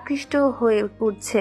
আকৃষ্ট হয়ে উঠছে।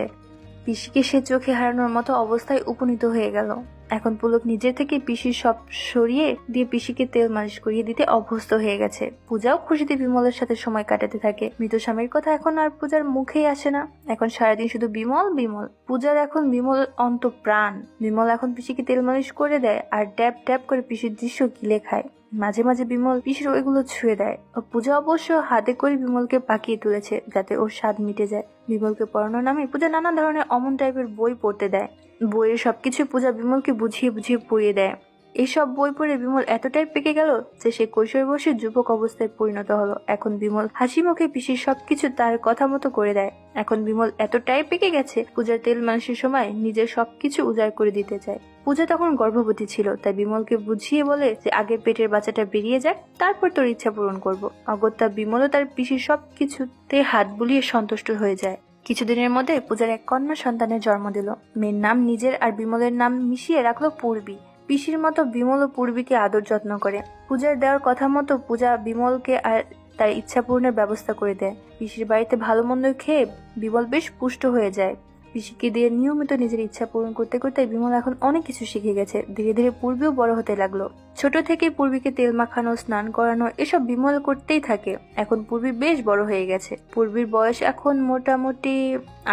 পিসিকে সে চোখে হারানোর মতো অবস্থায় উপনীত হয়ে গেল। এখন পুলক নিজে থেকে পিসির সব সরিয়ে দিয়ে পিসিকে তেল মালিশ করিয়ে দিতে অভ্যস্ত হয়ে গেছে। পূজাও খুশিতে বিমলের সাথে সময় কাটাতে থাকে। মৃত স্বামীর কথা এখন আর পূজার মুখেই আসে না। এখন সারাদিন শুধু বিমল বিমল। পূজার এখন বিমল অন্তঃপ্রাণ। বিমল এখন পিসিকে তেল মালিশ করে দেয় আর ড্যাব ড্যাব করে পিসির দৃশ্য গিলে খায়। মাঝে মাঝে বিমল পিসির ওইগুলো ছুঁয়ে দেয়। পূজা অবশ্য হাতে করে বিমলকে পাকিয়ে তুলেছে যাতে ওর স্বাদ মিটে যায়। বিমলকে পড়ানোর নামে পূজা নানা ধরনের অমন টাইপের বই পড়তে দেয়। বইয়ের সবকিছু পূজা বিমলকে বুঝিয়ে বুঝিয়ে পড়িয়ে দেয়। এইসব বই পড়ে বিমল এতটাই পেকে গেল যে সে কৈশোর বয়সে যুবক অবস্থায় পরিণত হলো। এখন বিমল হাসি মুখে পিসির সবকিছু তার কথা মতো করে দেয়। এখন বিমল এতটাই পেকে গেছে পূজার তেল মালিশের সময় নিজের সবকিছু উজাড় করে দিতে চায়। পূজা তখন গর্ভবতী ছিল, তাই বিমলকে বুঝিয়ে বলে যে আগে পেটের বাচ্চাটা বেরিয়ে যাক, তারপর তোর ইচ্ছা পূরণ করব। অগত্যা বিমলও তার পিসির সবকিছুতে হাত বুলিয়ে সন্তুষ্ট হয়ে যায়। কিছুদিনের মধ্যে পূজার এক কন্যা সন্তানের জন্ম দিল। মেয়ের নাম নিজের আর বিমলের নাম মিশিয়ে রাখলো পূর্বী। পিসির মতো বিমল ও পূর্বীকে আদর যত্ন করে। পূজার দেওয়ার কথা মতো পূজা বিমলকে আর তার ইচ্ছা পূরণের ব্যবস্থা করে দেয়। পিসির বাড়িতে ভালো মন্দ খেয়ে বিমল বেশ পুষ্ট হয়ে যায়। পিসিকে দিয়ে নিয়মিত নিজের ইচ্ছা পূরণ করতে করতে বিমল এখন অনেক কিছু শিখে গেছে। ধীরে ধীরে পূর্বীও বড় হতে লাগলো। ছোট থেকে পূর্বীকে তেল মাখানো, স্নান করানো এসব বিমল করতেই থাকে। এখন পূর্বী বেশ বড় হয়ে গেছে। পূর্বীর বয়স এখন মোটামুটি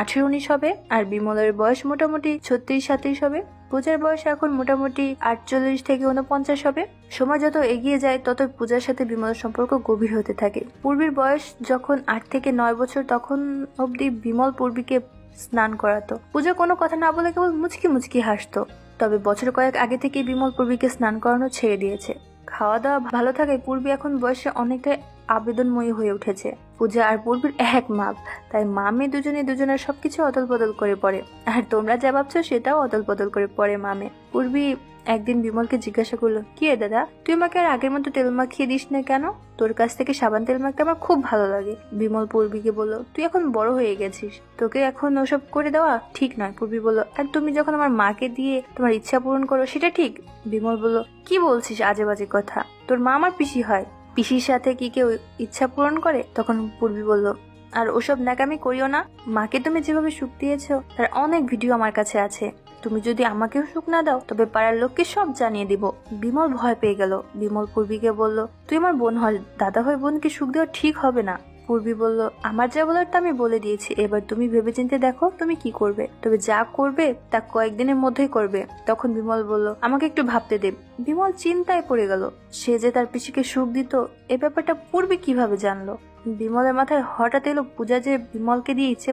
18-19 হবে আর বিমলের বয়স মোটামুটি 36-37 হবে। পূজার বয়স এখন মোটামুটি 48 থেকে 49 হবে। সময় যত এগিয়ে যায় তত পূজার সাথে বিমলের সম্পর্ক গভীর হতে থাকে। পূর্বীর বয়স যখন 8 থেকে 9 বছর তখন অবধি বিমল পূর্বীকে স্নান করাতো। পূজা কোনো কথা না বলে কেবল মুচকি মুচকি হাসতো। তবে বছর কয়েক আগে থেকে বিমল পূর্বীকে স্নান করানো ছেড়ে দিয়েছে। খাওয়া দাওয়া ভালো থাকায় পূর্বী এখন বয়সে অনেকটাই আবেদনময়ী হয়ে উঠেছে। পূজা আর পূর্বীর এক মাপ, তাই মা মেয়ে দুজনের সবকিছু অদল বদল করে পড়ে। আর তোমরা যা ভাবছো সেটাও অদল বদল করে পড়ে মামে। পূর্বী একদিন বিমলকে জিজ্ঞাসা করলো, কি রে দাদা, তুই আমাকে আর আগের মতো তেল মাখিয়ে দিস না কেন? তোর কাছ থেকে সাবান তেল মাখতে আমার খুব ভালো লাগে। বিমল পূর্বীকে বলল, তুই এখন বড় হয়ে গেছিস, তোকে এখন ওসব করে দেওয়া ঠিক নয়। পূর্বী বলল, আর তুমি যখন আমার মাকে দিয়ে তোমার ইচ্ছা পূরণ করো সেটা ঠিক। বিমল বলল, কি বলছিস আজে বাজে কথা, তোর মা আমার পিসি হয়, পিসির সাথে কি কেউ ইচ্ছা পূরণ করে? তখন পূর্বী বলল, আর ওসব ন্যাকামি করিও না। মাকে তুমি যেভাবে সুখ দিয়েছো তার অনেক ভিডিও আমার কাছে আছে। তুমি যদি আমাকেও সুখ না দাও তবে পাড়ার লোককে সব জানিয়ে দিব। বিমল ভয় পেয়ে গেল। বিমল পূর্বীকে বলল, তুই আমার বোন হয়, দাদা হয়ে বোনকে সুখ দেওয়া ঠিক হবে না। পূর্বী বলল, আমার যা বলার তা আমি বলে দিয়েছি, এবার তুমি ভেবেচিন্তে দেখো তুমি কি করবে, তবে যা করবে তা কয়েকদিনের মধ্যেই করবে। তখন বিমল বলল, আমাকে একটু ভাবতে দে। বিমল চিন্তায় পড়ে গেল। সে যে তার পিসিকে সুখ দিত এ ব্যাপারটা পূর্বী কিভাবে জানলো? বিমলের মাথায় হঠাৎ এলো পূজা যে বিমলকে দিয়ে ইচ্ছে